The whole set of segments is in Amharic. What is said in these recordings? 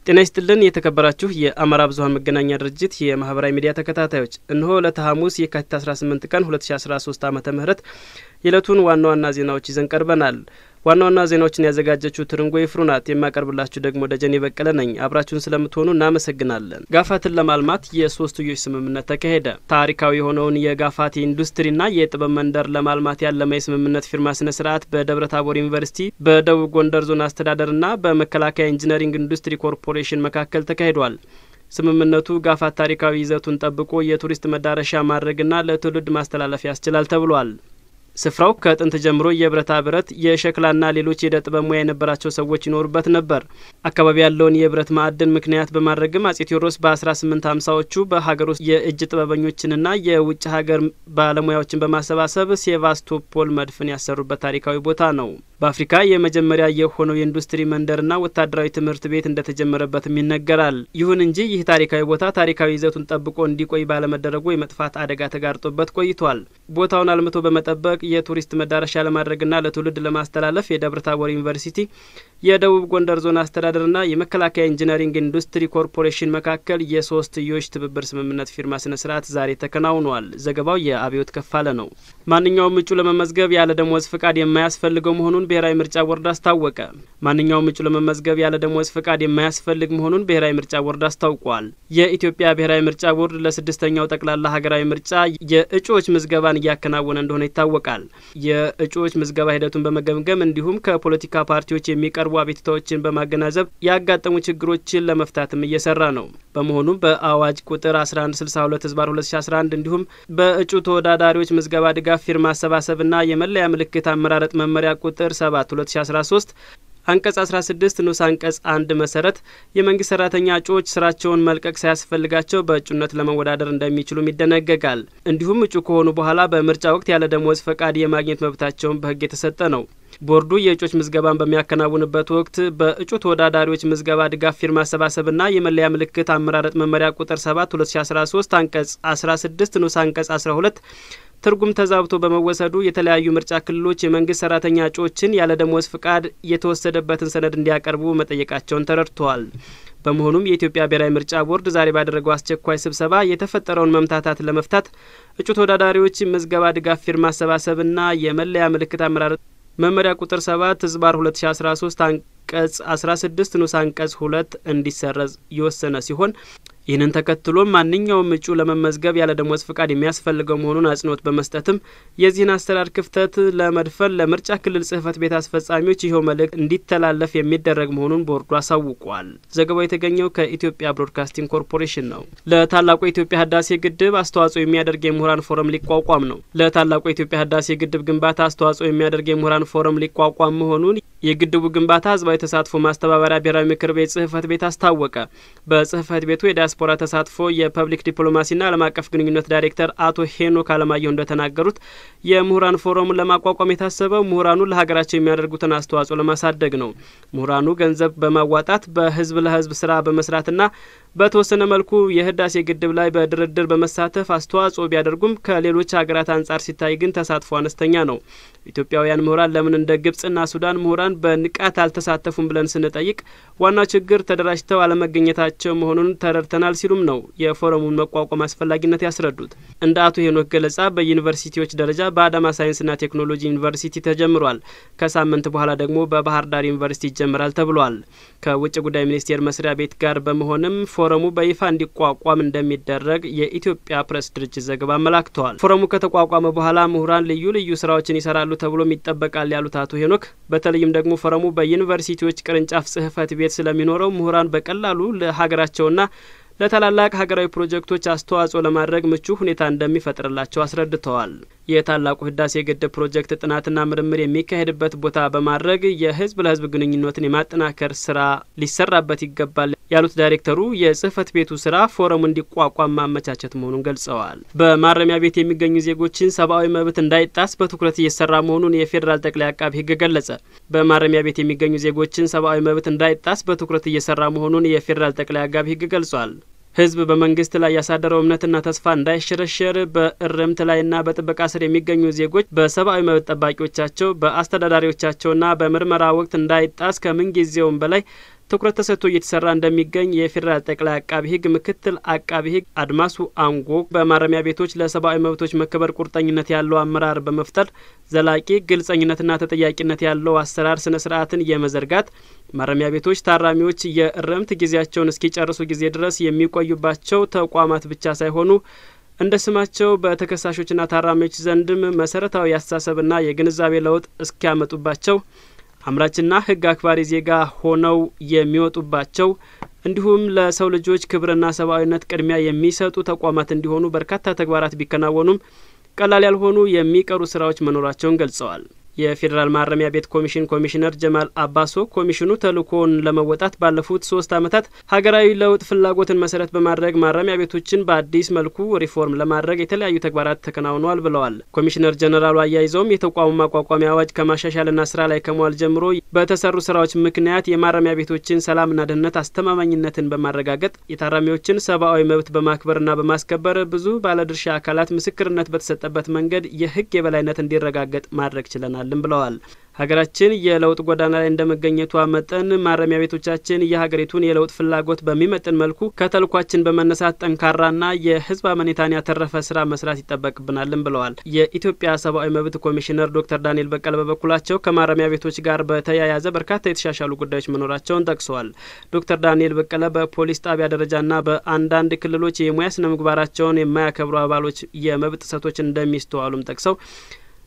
ጤና ይስጥልን የተከበራችሁ የአማራ ብዙሃን መገናኛ ድርጅት የማህበራዊ ሚዲያ ተከታታዮች እነሆ ለተሐሙስ የካቲት 18 ቀን 2013 ዓመተ ምህረት የዕለቱን ዋና ዜናዎች ይዘን ቀርበናል። ዋና ዜናዎችን ያዘጋጀችው ትርንጎ ይፍሩናት የማቀርብላችሁ ደግሞ ደጀኔ በቀለ ነኝ። አብራችሁን ስለምትሆኑ እናመሰግናለን። ጋፋትን ለማልማት የሶስትዮሽ ስምምነት ተካሄደ። ታሪካዊ የሆነውን የጋፋት ኢንዱስትሪና የጥበብ መንደር ለማልማት ያለመ የስምምነት ፊርማ ስነ ስርዓት በደብረታቦር ዩኒቨርሲቲ በደቡብ ጎንደር ዞን አስተዳደርና በመከላከያ ኢንጂነሪንግ ኢንዱስትሪ ኮርፖሬሽን መካከል ተካሂዷል። ስምምነቱ ጋፋት ታሪካዊ ይዘቱን ጠብቆ የቱሪስት መዳረሻ ማድረግና ለትውልድ ማስተላለፍ ያስችላል ተብሏል። ስፍራው ከጥንት ጀምሮ የብረታ ብረት የሸክላና ሌሎች የእደ ጥበብ ሙያ የነበራቸው ሰዎች ይኖሩበት ነበር። አካባቢ ያለውን የብረት ማዕድን ምክንያት በማድረግም አጼ ቴዎድሮስ በ1850ዎቹ በሀገር ውስጥ የእጅ ጥበበኞችንና የውጭ ሀገር ባለሙያዎችን በማሰባሰብ ሴቫስቶፖል መድፍን ያሰሩበት ታሪካዊ ቦታ ነው። በአፍሪካ የመጀመሪያ የሆነው የኢንዱስትሪ መንደርና ወታደራዊ ትምህርት ቤት እንደተጀመረበትም ይነገራል። ይሁን እንጂ ይህ ታሪካዊ ቦታ ታሪካዊ ይዘቱን ጠብቆ እንዲቆይ ባለመደረጉ የመጥፋት አደጋ ተጋርጦበት ቆይቷል። ቦታውን አልምቶ በመጠበቅ የቱሪስት መዳረሻ ለማድረግና ለትውልድ ለማስተላለፍ የደብረታቦር ዩኒቨርሲቲ የደቡብ ጎንደር ዞን አስተዳደርና የመከላከያ ኢንጂነሪንግ ኢንዱስትሪ ኮርፖሬሽን መካከል የሶስትዮሽ ትብብር ስምምነት ፊርማ ስነ ስርዓት ዛሬ ተከናውኗል። ዘገባው የአብዮት ከፋለ ነው። ማንኛውም እጩ ለመመዝገብ ያለ ደሞዝ ፍቃድ የማያስፈልገው መሆኑን ብሔራዊ ምርጫ ቦርድ አስታወቀ። ማንኛውም እጩ ለመመዝገብ ያለ ደሞዝ ፍቃድ የማያስፈልግ መሆኑን ብሔራዊ ምርጫ ቦርድ አስታውቋል። የኢትዮጵያ ብሔራዊ ምርጫ ቦርድ ለስድስተኛው ጠቅላላ ሀገራዊ ምርጫ የእጩዎች ምዝገባን እያከናወነ እንደሆነ ይታወቃል። የእጩዎች ምዝገባ ሂደቱን በመገምገም እንዲሁም ከፖለቲካ ፓርቲዎች የሚቀርቡ አቤቱታዎችን በማገናዘብ ያጋጠሙ ችግሮችን ለመፍታትም እየሰራ ነው። በመሆኑም በአዋጅ ቁጥር 1162/2011 እንዲሁም በእጩ ተወዳዳሪዎች ምዝገባ ድጋፍ ፊርማ አሰባሰብና የመለያ ምልክት አመራረጥ መመሪያ ቁጥር 7/2013 አንቀጽ 16 ንዑስ አንቀጽ 1 መሰረት የመንግስት ሰራተኛ እጩዎች ስራቸውን መልቀቅ ሳያስፈልጋቸው በእጩነት ለመወዳደር እንደሚችሉም ይደነገጋል። እንዲሁም እጩ ከሆኑ በኋላ በምርጫ ወቅት ያለ ደሞዝ ፈቃድ የማግኘት መብታቸውን በሕግ የተሰጠ ነው። ቦርዱ የእጩዎች ምዝገባን በሚያከናውንበት ወቅት በእጩ ተወዳዳሪዎች ምዝገባ ድጋፍ ፊርማ አሰባሰብና የመለያ ምልክት አመራረጥ መመሪያ ቁጥር 7/2013 አንቀጽ 16 ንዑስ አንቀጽ 12 ትርጉም ተዛብቶ በመወሰዱ የተለያዩ ምርጫ ክልሎች የመንግስት ሰራተኛ እጩዎችን ያለ ደሞዝ ፍቃድ የተወሰደበትን ሰነድ እንዲያቀርቡ መጠየቃቸውን ተረድተዋል። በመሆኑም የኢትዮጵያ ብሔራዊ ምርጫ ቦርድ ዛሬ ባደረገው አስቸኳይ ስብሰባ የተፈጠረውን መምታታት ለመፍታት እጩ ተወዳዳሪዎች ምዝገባ ድጋፍ ፊርማ አሰባሰብና የመለያ ምልክት አመራረጥ መመሪያ ቁጥር 7/2013 አንቀጽ 16 ንዑስ አንቀጽ 2 እንዲሰረዝ የወሰነ ሲሆን ይህንን ተከትሎ ማንኛውም እጩ ለመመዝገብ ያለ ደሞዝ ፍቃድ የሚያስፈልገው መሆኑን አጽንኦት በመስጠትም የዚህን አሰራር ክፍተት ለመድፈን ለምርጫ ክልል ጽህፈት ቤት አስፈጻሚዎች ይኸው መልእክት እንዲተላለፍ የሚደረግ መሆኑን ቦርዱ አሳውቋል። ዘገባው የተገኘው ከኢትዮጵያ ብሮድካስቲንግ ኮርፖሬሽን ነው። ለታላቁ የኢትዮጵያ ህዳሴ ግድብ አስተዋጽኦ የሚያደርግ የምሁራን ፎረም ሊቋቋም ነው። ለታላቁ የኢትዮጵያ ህዳሴ ግድብ ግንባታ አስተዋጽኦ የሚያደርግ የምሁራን ፎረም ሊቋቋም መሆኑን የግድቡ ግንባታ ህዝባዊ ተሳትፎ ማስተባበሪያ ብሔራዊ ምክር ቤት ጽህፈት ቤት አስታወቀ። በጽህፈት ቤቱ የዲያስፖራ ተሳትፎ የፐብሊክ ዲፕሎማሲና ዓለም አቀፍ ግንኙነት ዳይሬክተር አቶ ሄኖክ አለማየሁ እንደተናገሩት የምሁራን ፎረሙን ለማቋቋም የታሰበው ምሁራኑ ለሀገራቸው የሚያደርጉትን አስተዋጽኦ ለማሳደግ ነው። ምሁራኑ ገንዘብ በማዋጣት በህዝብ ለህዝብ ስራ በመስራትና በተወሰነ መልኩ የህዳሴ ግድብ ላይ በድርድር በመሳተፍ አስተዋጽኦ ቢያደርጉም ከሌሎች ሀገራት አንጻር ሲታይ ግን ተሳትፎ አነስተኛ ነው። ኢትዮጵያውያን ምሁራን ለምን እንደ ግብጽና ሱዳን ምሁራን በንቃት አልተሳተፉም ብለን ስንጠይቅ ዋናው ችግር ተደራጅተው አለመገኘታቸው መሆኑን ተረድተናል ሲሉም ነው የፎረሙን መቋቋም አስፈላጊነት ያስረዱት። እንደ አቶ ሄኖክ ገለጻ በዩኒቨርሲቲዎች ደረጃ በአዳማ ሳይንስና ቴክኖሎጂ ዩኒቨርሲቲ ተጀምሯል። ከሳምንት በኋላ ደግሞ በባህር ዳር ዩኒቨርሲቲ ይጀምራል ተብሏል። ከውጭ ጉዳይ ሚኒስቴር መስሪያ ቤት ጋር በመሆንም ፎረሙ በይፋ እንዲቋቋም እንደሚደረግ የኢትዮጵያ ፕሬስ ድርጅት ዘገባ አመላክተዋል። ፎረሙ ከተቋቋመ በኋላ ምሁራን ልዩ ልዩ ስራዎችን ይሰራሉ ተብሎም ይጠበቃል ያሉት አቶ ሄኖክ በተለይም ደግሞ ፎረሙ በዩኒቨርሲቲዎች ቅርንጫፍ ጽህፈት ቤት ስለሚኖረው ምሁራን በቀላሉ ለሀገራቸውና ለታላላቅ ሀገራዊ ፕሮጀክቶች አስተዋጽኦ ለማድረግ ምቹ ሁኔታ እንደሚፈጥርላቸው አስረድተዋል። የታላቁ ህዳሴ ግድብ ፕሮጀክት ጥናትና ምርምር የሚካሄድበት ቦታ በማድረግ የህዝብ ለህዝብ ግንኙነትን የማጠናከር ስራ ሊሰራበት ይገባል ያሉት ዳይሬክተሩ የጽህፈት ቤቱ ስራ ፎረሙ እንዲቋቋም ማመቻቸት መሆኑን ገልጸዋል። በማረሚያ ቤት የሚገኙ ዜጎችን ሰብአዊ መብት እንዳይጣስ በትኩረት እየሰራ መሆኑን የፌዴራል ጠቅላይ አቃቤ ህግ ገለጸ። በማረሚያ ቤት የሚገኙ ዜጎችን ሰብአዊ መብት እንዳይጣስ በትኩረት እየሰራ መሆኑን የፌዴራል ጠቅላይ አቃቤ ህግ ገልጿል። ህዝብ በመንግስት ላይ ያሳደረው እምነትና ተስፋ እንዳይሸረሸር በእርምት ላይና በጥበቃ ስር የሚገኙ ዜጎች በሰብአዊ መብት ጠባቂዎቻቸው በአስተዳዳሪዎቻቸውና በምርመራ ወቅት እንዳይጣስ ከምን ጊዜውም በላይ ትኩረት ተሰጥቶ እየተሰራ እንደሚገኝ የፌዴራል ጠቅላይ አቃቢ ህግ ምክትል አቃቢ ህግ አድማሱ አንጎ በማረሚያ ቤቶች ለሰብአዊ መብቶች መከበር ቁርጠኝነት ያለው አመራር በመፍጠር ዘላቂ ግልጸኝነትና ተጠያቂነት ያለው አሰራር ስነ ስርዓትን የመዘርጋት ማረሚያ ቤቶች ታራሚዎች የእርምት ጊዜያቸውን እስኪጨርሱ ጊዜ ድረስ የሚቆዩባቸው ተቋማት ብቻ ሳይሆኑ እንደ ስማቸው በተከሳሾችና ታራሚዎች ዘንድም መሰረታዊ አስተሳሰብና የግንዛቤ ለውጥ እስኪያመጡባቸው አምራችና ህግ አክባሪ ዜጋ ሆነው የሚወጡባቸው እንዲሁም ለሰው ልጆች ክብርና ሰብአዊነት ቅድሚያ የሚሰጡ ተቋማት እንዲሆኑ በርካታ ተግባራት ቢከናወኑም ቀላል ያልሆኑ የሚቀሩ ስራዎች መኖራቸውን ገልጸዋል። የፌዴራል ማረሚያ ቤት ኮሚሽን ኮሚሽነር ጀማል አባሶ ኮሚሽኑ ተልእኮውን ለመወጣት ባለፉት 3 ዓመታት ሀገራዊ ለውጥ ፍላጎትን መሰረት በማድረግ ማረሚያ ቤቶችን በአዲስ መልኩ ሪፎርም ለማድረግ የተለያዩ ተግባራት ተከናውነዋል ብለዋል። ኮሚሽነር ጀነራሉ አያይዘውም የተቋሙ ማቋቋሚያ አዋጅ ከማሻሻልና ስራ ላይ ከመዋል ጀምሮ በተሰሩ ስራዎች ምክንያት የማረሚያ ቤቶችን ሰላምና ደህንነት አስተማማኝነትን በማረጋገጥ የታራሚዎችን ሰብአዊ መብት በማክበርና በማስከበር ብዙ ባለድርሻ አካላት ምስክርነት በተሰጠበት መንገድ የህግ የበላይነት እንዲረጋገጥ ማድረግ ችለናል ብለዋል። ሀገራችን የለውጥ ጎዳና ላይ እንደመገኘቷ መጠን ማረሚያ ቤቶቻችን የሀገሪቱን የለውጥ ፍላጎት በሚመጥን መልኩ ከተልኳችን በመነሳት ጠንካራና የህዝብ አመኔታን ያተረፈ ስራ መስራት ይጠበቅብናል ብለዋል። የኢትዮጵያ ሰብአዊ መብት ኮሚሽነር ዶክተር ዳንኤል በቀለ በበኩላቸው ከማረሚያ ቤቶች ጋር በተያያዘ በርካታ የተሻሻሉ ጉዳዮች መኖራቸውን ጠቅሰዋል። ዶክተር ዳንኤል በቀለ በፖሊስ ጣቢያ ደረጃና በአንዳንድ ክልሎች የሙያ ስነ ምግባራቸውን የማያከብሩ አባሎች የመብት ጥሰቶች እንደሚስተዋሉም ጠቅሰው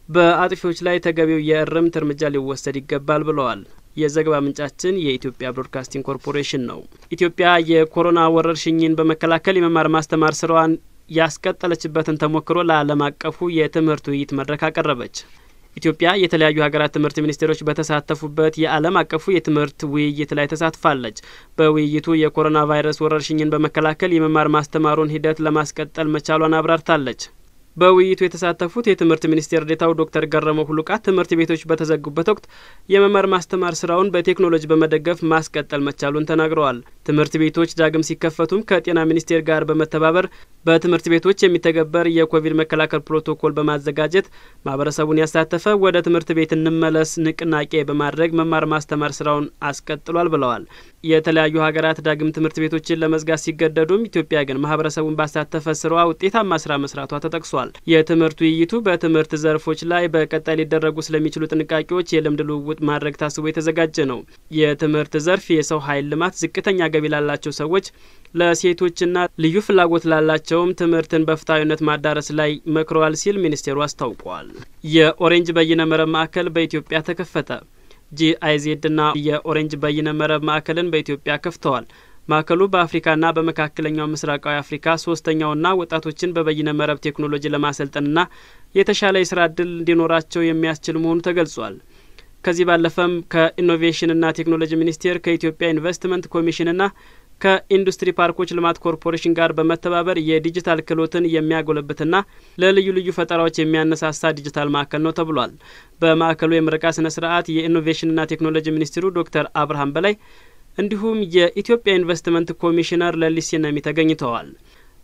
በአጥፊዎች ላይ ተገቢው የእርምት እርምጃ ሊወሰድ ይገባል ብለዋል። የዘገባ ምንጫችን የኢትዮጵያ ብሮድካስቲንግ ኮርፖሬሽን ነው። ኢትዮጵያ የኮሮና ወረርሽኝን በመከላከል የመማር ማስተማር ስራዋን ያስቀጠለችበትን ተሞክሮ ለዓለም አቀፉ የትምህርት ውይይት መድረክ አቀረበች። ኢትዮጵያ የተለያዩ ሀገራት ትምህርት ሚኒስቴሮች በተሳተፉበት የዓለም አቀፉ የትምህርት ውይይት ላይ ተሳትፋለች። በውይይቱ የኮሮና ቫይረስ ወረርሽኝን በመከላከል የመማር ማስተማሩን ሂደት ለማስቀጠል መቻሏን አብራርታለች። በውይይቱ የተሳተፉት የትምህርት ሚኒስቴር ዴኤታው ዶክተር ገረመው ሁሉቃ ትምህርት ቤቶች በተዘጉበት ወቅት የመማር ማስተማር ስራውን በቴክኖሎጂ በመደገፍ ማስቀጠል መቻሉን ተናግረዋል። ትምህርት ቤቶች ዳግም ሲከፈቱም ከጤና ሚኒስቴር ጋር በመተባበር በትምህርት ቤቶች የሚተገበር የኮቪድ መከላከል ፕሮቶኮል በማዘጋጀት ማህበረሰቡን ያሳተፈ ወደ ትምህርት ቤት እንመለስ ንቅናቄ በማድረግ መማር ማስተማር ስራውን አስቀጥሏል ብለዋል። የተለያዩ ሀገራት ዳግም ትምህርት ቤቶችን ለመዝጋት ሲገደዱም ኢትዮጵያ ግን ማህበረሰቡን ባሳተፈ ስራዋ ውጤታማ ስራ መስራቷ ተጠቅሷል። የትምህርት ውይይቱ በትምህርት ዘርፎች ላይ በቀጣይ ሊደረጉ ስለሚችሉ ጥንቃቄዎች የልምድ ልውውጥ ማድረግ ታስቦ የተዘጋጀ ነው። የትምህርት ዘርፍ የሰው ኃይል ልማት ዝቅተኛ ገቢ ላላቸው ሰዎች ለሴቶችና ልዩ ፍላጎት ላላቸውም ትምህርትን በፍትሃዊነት ማዳረስ ላይ መክረዋል ሲል ሚኒስቴሩ አስታውቋል። የኦሬንጅ በይነ መረብ ማዕከል በኢትዮጵያ ተከፈተ። ጂአይዜድና የኦሬንጅ በይነ መረብ ማዕከልን በኢትዮጵያ ከፍተዋል። ማዕከሉ በአፍሪካና በመካከለኛው ምስራቃዊ አፍሪካ ሶስተኛውና ወጣቶችን በበይነ መረብ ቴክኖሎጂ ለማሰልጠንና የተሻለ የስራ እድል እንዲኖራቸው የሚያስችል መሆኑ ተገልጿል። ከዚህ ባለፈም ከኢኖቬሽንና ቴክኖሎጂ ሚኒስቴር ከኢትዮጵያ ኢንቨስትመንት ኮሚሽንና ከኢንዱስትሪ ፓርኮች ልማት ኮርፖሬሽን ጋር በመተባበር የዲጂታል ክህሎትን የሚያጎለብትና ለልዩ ልዩ ፈጠራዎች የሚያነሳሳ ዲጂታል ማዕከል ነው ተብሏል። በማዕከሉ የምረቃ ስነ ስርዓት የኢኖቬሽንና ቴክኖሎጂ ሚኒስትሩ ዶክተር አብርሃም በላይ እንዲሁም የኢትዮጵያ ኢንቨስትመንት ኮሚሽነር ለሊሴ ነሚ ተገኝተዋል።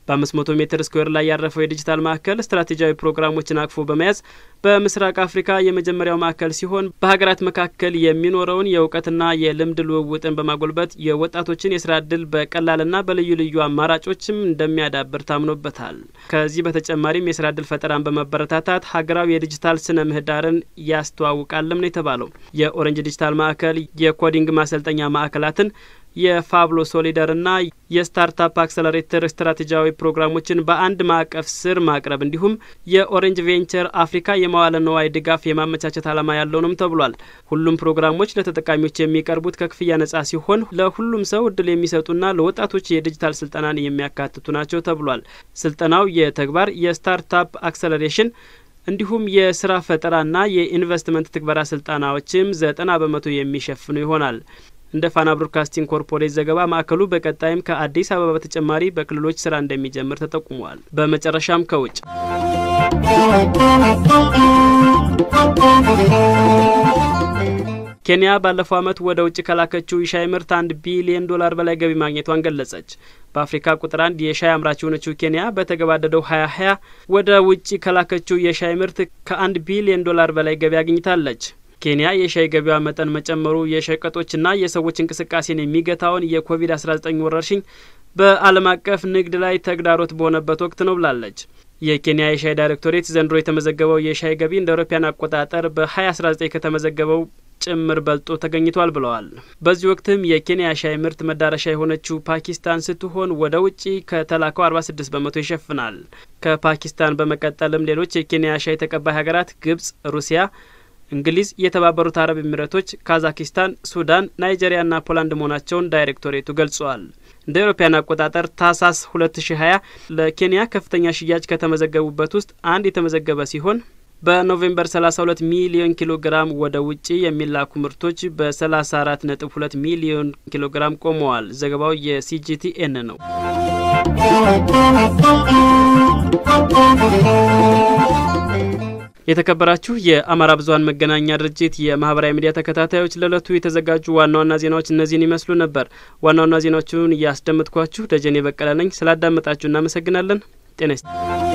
በ500 ሜትር ስኩዌር ላይ ያረፈው የዲጂታል ማዕከል ስትራቴጂያዊ ፕሮግራሞችን አቅፎ በመያዝ በምስራቅ አፍሪካ የመጀመሪያው ማዕከል ሲሆን በሀገራት መካከል የሚኖረውን የእውቀትና የልምድ ልውውጥን በማጎልበት የወጣቶችን የስራ እድል በቀላልና በልዩ ልዩ አማራጮችም እንደሚያዳብር ታምኖበታል። ከዚህ በተጨማሪም የስራ እድል ፈጠራን በመበረታታት ሀገራዊ የዲጂታል ስነ ምህዳርን ያስተዋውቃልም ነው የተባለው። የኦሬንጅ ዲጂታል ማዕከል የኮዲንግ ማሰልጠኛ ማዕከላትን የፋብሎ ሶሊደርና የስታርታፕ አክሰለሬተር ስትራቴጂያዊ ፕሮግራሞችን በአንድ ማዕቀፍ ስር ማቅረብ እንዲሁም የኦሬንጅ ቬንቸር አፍሪካ የመዋለ ንዋይ ድጋፍ የማመቻቸት ዓላማ ያለው ነው ተብሏል። ሁሉም ፕሮግራሞች ለተጠቃሚዎች የሚቀርቡት ከክፍያ ነጻ ሲሆን ለሁሉም ሰው እድል የሚሰጡና ለወጣቶች የዲጂታል ስልጠናን የሚያካትቱ ናቸው ተብሏል። ስልጠናው የተግባር የስታርታፕ አክሰለሬሽን እንዲሁም የስራ ፈጠራና የኢንቨስትመንት ትግበራ ስልጠናዎችም 90% የሚሸፍኑ ይሆናል። እንደ ፋና ብሮድካስቲንግ ኮርፖሬት ዘገባ ማዕከሉ በቀጣይም ከአዲስ አበባ በተጨማሪ በክልሎች ስራ እንደሚጀምር ተጠቁሟል። በመጨረሻም ከውጭ ኬንያ ባለፈው ዓመት ወደ ውጭ ከላከችው የሻይ ምርት $1 ቢሊዮን በላይ ገቢ ማግኘቷን ገለጸች። በአፍሪካ ቁጥር 1 የሻይ አምራች የሆነችው ኬንያ በተገባደደው 2020 ወደ ውጪ ከላከችው የሻይ ምርት ከ1 ቢሊዮን ዶላር በላይ ገቢ አግኝታለች። ኬንያ የሻይ ገበያ መጠን መጨመሩ የሸቀጦችና የሰዎች እንቅስቃሴን የሚገታውን የኮቪድ-19 ወረርሽኝ በዓለም አቀፍ ንግድ ላይ ተግዳሮት በሆነበት ወቅት ነው ብላለች። የኬንያ የሻይ ዳይሬክቶሬት ዘንድሮ የተመዘገበው የሻይ ገቢ እንደ አውሮፓውያን አቆጣጠር በ2019 ከተመዘገበው ጭምር በልጦ ተገኝቷል ብለዋል። በዚህ ወቅትም የኬንያ ሻይ ምርት መዳረሻ የሆነችው ፓኪስታን ስትሆን ወደ ውጪ ከተላከው 46% ይሸፍናል። ከፓኪስታን በመቀጠልም ሌሎች የኬንያ ሻይ ተቀባይ ሀገራት ግብጽ፣ ሩሲያ፣ እንግሊዝ፣ የተባበሩት አረብ ኤሚሬቶች፣ ካዛክስታን፣ ሱዳን፣ ናይጄሪያና ፖላንድ መሆናቸውን ዳይሬክቶሬቱ ገልጿል። እንደ አውሮፓውያን አቆጣጠር ታህሳስ 2020 ለኬንያ ከፍተኛ ሽያጭ ከተመዘገቡበት ውስጥ አንድ የተመዘገበ ሲሆን በኖቬምበር 32 ሚሊዮን ኪሎ ግራም ወደ ውጪ የሚላኩ ምርቶች በ34.2 ሚሊዮን ኪሎ ግራም ቆመዋል። ዘገባው የሲጂቲኤን ነው። የተከበራችሁ የአማራ ብዙሃን መገናኛ ድርጅት የማህበራዊ ሚዲያ ተከታታዮች ለለቱ የተዘጋጁ ዋና ዋና ዜናዎች እነዚህን ይመስሉ ነበር። ዋና ዋና ዜናዎቹን ያስደምጥኳችሁ ደጀኔ በቀለ ነኝ። ስላዳመጣችሁ እናመሰግናለን። ጤና ይስጥልኝ።